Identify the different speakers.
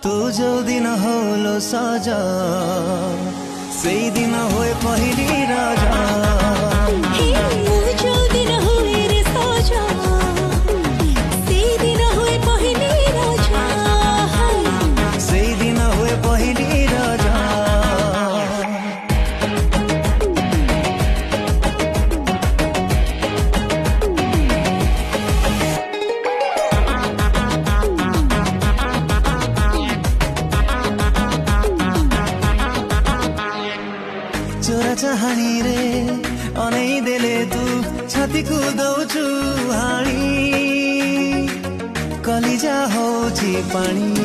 Speaker 1: तू जो दिन होलो साजा से दिन होए पहली राजा चोरा चाहानी रे अनै देले तू छाती को दौचु हाणी कलिजा होची पानी